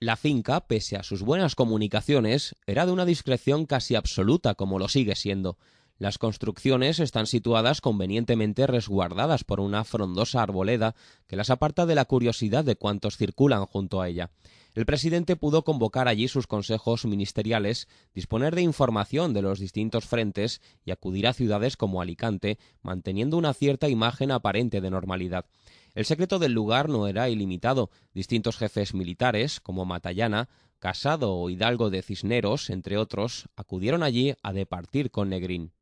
La finca, pese a sus buenas comunicaciones, era de una discreción casi absoluta, como lo sigue siendo. Las construcciones están situadas convenientemente resguardadas por una frondosa arboleda que las aparta de la curiosidad de cuantos circulan junto a ella. El presidente pudo convocar allí sus consejos ministeriales, disponer de información de los distintos frentes y acudir a ciudades como Alicante, manteniendo una cierta imagen aparente de normalidad. El secreto del lugar no era ilimitado. Distintos jefes militares, como Matallana, Casado o Hidalgo de Cisneros, entre otros, acudieron allí a departir con Negrín.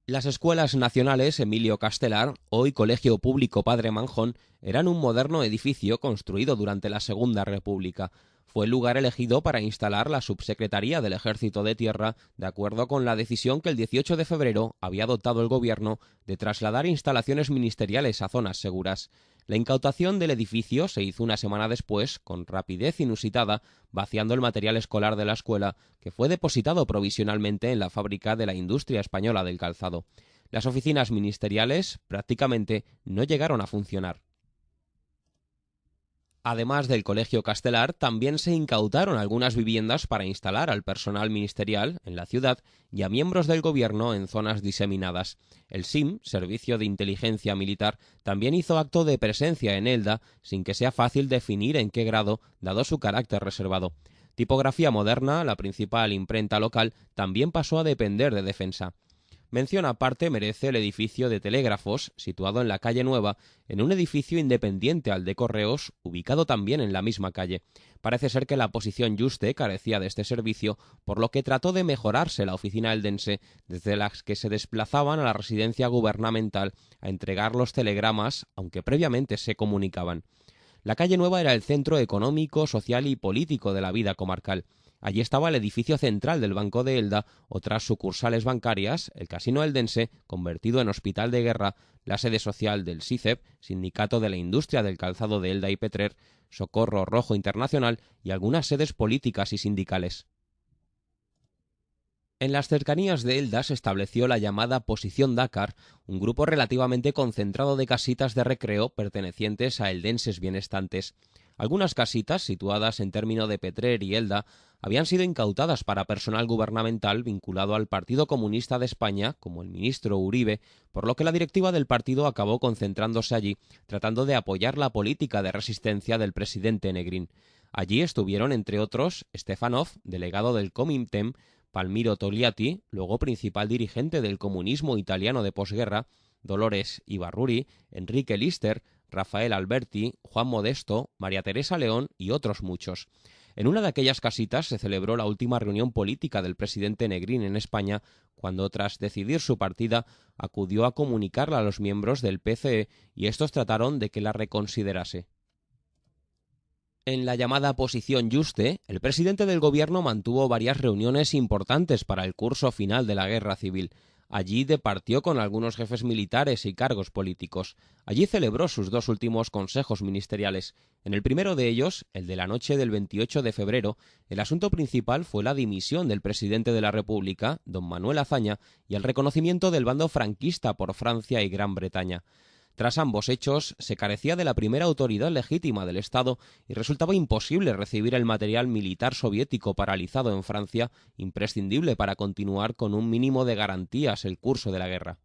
Las escuelas nacionales Emilio Castelar, hoy Colegio Público Padre Manjón, eran un moderno edificio construido durante la Segunda República. Fue el lugar elegido para instalar la Subsecretaría del Ejército de Tierra, de acuerdo con la decisión que el 18 de febrero había adoptado el Gobierno de trasladar instalaciones ministeriales a zonas seguras. La incautación del edificio se hizo una semana después, con rapidez inusitada, vaciando el material escolar de la escuela, que fue depositado provisionalmente en la fábrica de la industria española del calzado. Las oficinas ministeriales prácticamente no llegaron a funcionar. Además del Colegio Castelar, también se incautaron algunas viviendas para instalar al personal ministerial en la ciudad y a miembros del gobierno en zonas diseminadas. El SIM, Servicio de Inteligencia Militar, también hizo acto de presencia en Elda, sin que sea fácil definir en qué grado, dado su carácter reservado. Tipografía Moderna, la principal imprenta local, también pasó a depender de Defensa. Mención aparte merece el edificio de telégrafos, situado en la calle Nueva, en un edificio independiente al de Correos, ubicado también en la misma calle. Parece ser que la posición Yuste carecía de este servicio, por lo que trató de mejorarse la oficina eldense, desde las que se desplazaban a la residencia gubernamental a entregar los telegramas, aunque previamente se comunicaban. La calle Nueva era el centro económico, social y político de la vida comarcal. Allí estaba el edificio central del Banco de Elda, otras sucursales bancarias, el Casino Eldense, convertido en hospital de guerra, la sede social del SICEP, Sindicato de la Industria del Calzado de Elda y Petrer, Socorro Rojo Internacional y algunas sedes políticas y sindicales. En las cercanías de Elda se estableció la llamada Posición Dácar, un grupo relativamente concentrado de casitas de recreo pertenecientes a eldenses bienestantes. Algunas casitas, situadas en término de Petrer y Elda, habían sido incautadas para personal gubernamental vinculado al Partido Comunista de España, como el ministro Uribe, por lo que la directiva del partido acabó concentrándose allí, tratando de apoyar la política de resistencia del presidente Negrín. Allí estuvieron, entre otros, Stefanov, delegado del Comintern, Palmiro Togliatti, luego principal dirigente del comunismo italiano de posguerra, Dolores Ibarruri, Enrique Lister, Rafael Alberti, Juan Modesto, María Teresa León y otros muchos. En una de aquellas casitas se celebró la última reunión política del presidente Negrín en España, cuando, tras decidir su partida, acudió a comunicarla a los miembros del PCE y estos trataron de que la reconsiderase. En la llamada Posición Yuste, el presidente del gobierno mantuvo varias reuniones importantes para el curso final de la guerra civil. Allí departió con algunos jefes militares y cargos políticos. Allí celebró sus dos últimos consejos ministeriales. En el primero de ellos, el de la noche del 28 de febrero, el asunto principal fue la dimisión del presidente de la República, don Manuel Azaña, y el reconocimiento del bando franquista por Francia y Gran Bretaña. Tras ambos hechos, se carecía de la primera autoridad legítima del Estado y resultaba imposible recibir el material militar soviético paralizado en Francia, imprescindible para continuar con un mínimo de garantías el curso de la guerra.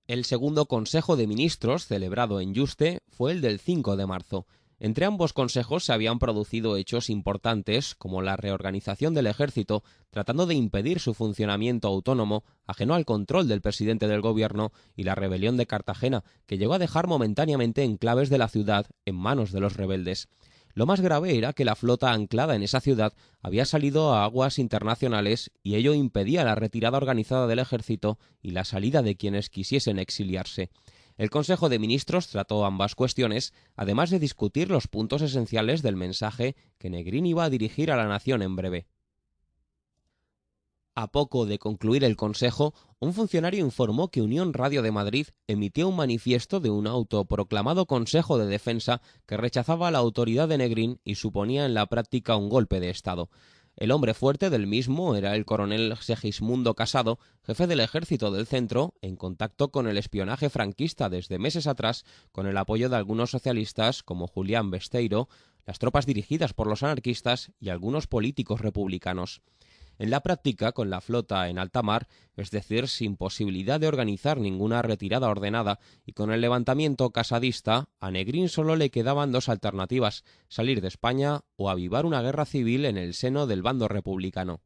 El segundo Consejo de Ministros, celebrado en Yuste, fue el del 5 de marzo. Entre ambos consejos se habían producido hechos importantes, como la reorganización del ejército, tratando de impedir su funcionamiento autónomo, ajeno al control del presidente del gobierno, y la rebelión de Cartagena, que llegó a dejar momentáneamente enclaves de la ciudad en manos de los rebeldes. Lo más grave era que la flota anclada en esa ciudad había salido a aguas internacionales y ello impedía la retirada organizada del ejército y la salida de quienes quisiesen exiliarse. El Consejo de Ministros trató ambas cuestiones, además de discutir los puntos esenciales del mensaje que Negrín iba a dirigir a la nación en breve. A poco de concluir el Consejo, un funcionario informó que Unión Radio de Madrid emitió un manifiesto de un autoproclamado Consejo de Defensa que rechazaba la autoridad de Negrín y suponía en la práctica un golpe de Estado. El hombre fuerte del mismo era el coronel Segismundo Casado, jefe del ejército del centro, en contacto con el espionaje franquista desde meses atrás, con el apoyo de algunos socialistas como Julián Besteiro, las tropas dirigidas por los anarquistas y algunos políticos republicanos. En la práctica, con la flota en alta mar, es decir, sin posibilidad de organizar ninguna retirada ordenada, y con el levantamiento casadista, a Negrín solo le quedaban dos alternativas: salir de España o avivar una guerra civil en el seno del bando republicano.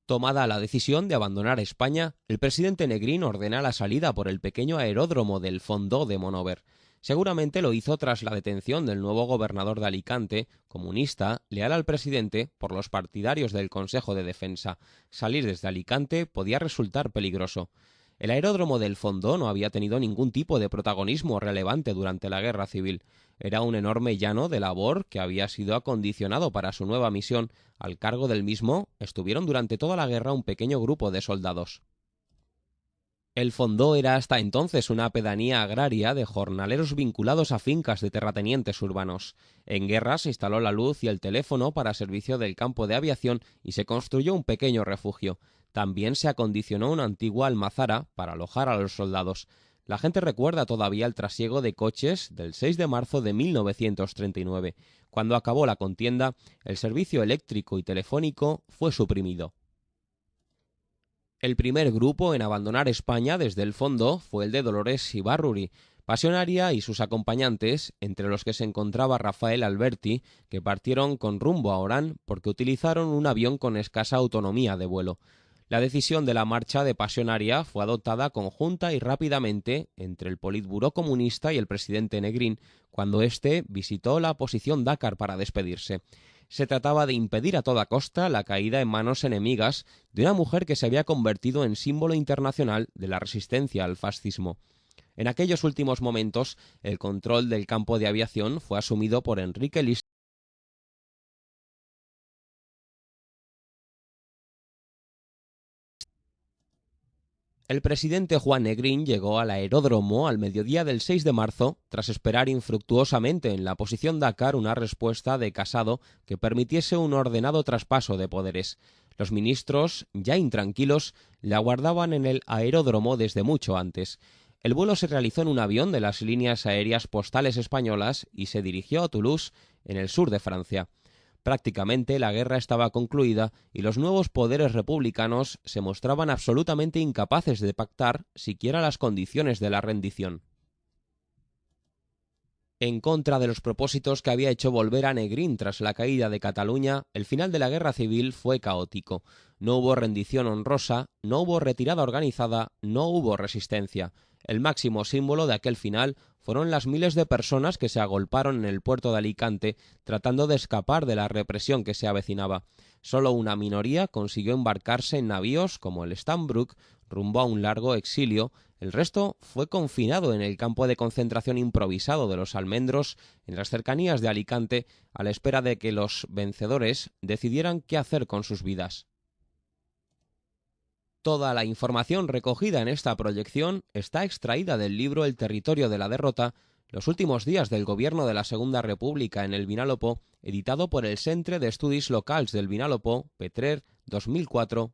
Tomada la decisión de abandonar España, el presidente Negrín ordena la salida por el pequeño aeródromo del Fondó de Monover. Seguramente lo hizo tras la detención del nuevo gobernador de Alicante, comunista, leal al presidente, por los partidarios del Consejo de Defensa. Salir desde Alicante podía resultar peligroso. El aeródromo del Fondó no había tenido ningún tipo de protagonismo relevante durante la Guerra Civil. Era un enorme llano de labor que había sido acondicionado para su nueva misión. Al cargo del mismo estuvieron durante toda la guerra un pequeño grupo de soldados. El Fondó era hasta entonces una pedanía agraria de jornaleros vinculados a fincas de terratenientes urbanos. En guerra se instaló la luz y el teléfono para servicio del campo de aviación y se construyó un pequeño refugio. También se acondicionó una antigua almazara para alojar a los soldados. La gente recuerda todavía el trasiego de coches del 6 de marzo de 1939. Cuando acabó la contienda, el servicio eléctrico y telefónico fue suprimido. El primer grupo en abandonar España desde el Fondó fue el de Dolores Ibarruri, pasionaria, y sus acompañantes, entre los que se encontraba Rafael Alberti, que partieron con rumbo a Orán porque utilizaron un avión con escasa autonomía de vuelo. La decisión de la marcha de Pasionaria fue adoptada conjunta y rápidamente entre el Politburó comunista y el presidente Negrín, cuando éste visitó la posición Dácar para despedirse. Se trataba de impedir a toda costa la caída en manos enemigas de una mujer que se había convertido en símbolo internacional de la resistencia al fascismo. En aquellos últimos momentos, el control del campo de aviación fue asumido por Enrique List. El presidente Juan Negrín llegó al aeródromo al mediodía del 6 de marzo, tras esperar infructuosamente en la posición Dácar una respuesta de Casado que permitiese un ordenado traspaso de poderes. Los ministros, ya intranquilos, le aguardaban en el aeródromo desde mucho antes. El vuelo se realizó en un avión de las líneas aéreas postales españolas y se dirigió a Toulouse, en el sur de Francia. Prácticamente la guerra estaba concluida y los nuevos poderes republicanos se mostraban absolutamente incapaces de pactar siquiera las condiciones de la rendición. En contra de los propósitos que había hecho volver a Negrín tras la caída de Cataluña, el final de la guerra civil fue caótico. No hubo rendición honrosa, no hubo retirada organizada, no hubo resistencia. El máximo símbolo de aquel final fueron las miles de personas que se agolparon en el puerto de Alicante tratando de escapar de la represión que se avecinaba. Solo una minoría consiguió embarcarse en navíos como el Stanbrook rumbo a un largo exilio. El resto fue confinado en el campo de concentración improvisado de los Almendros, en las cercanías de Alicante, a la espera de que los vencedores decidieran qué hacer con sus vidas. Toda la información recogida en esta proyección está extraída del libro El territorio de la derrota, los últimos días del gobierno de la Segunda República en el Vinalopó, editado por el Centre d'Estudis Locals del Vinalopó, Petrer, 2004,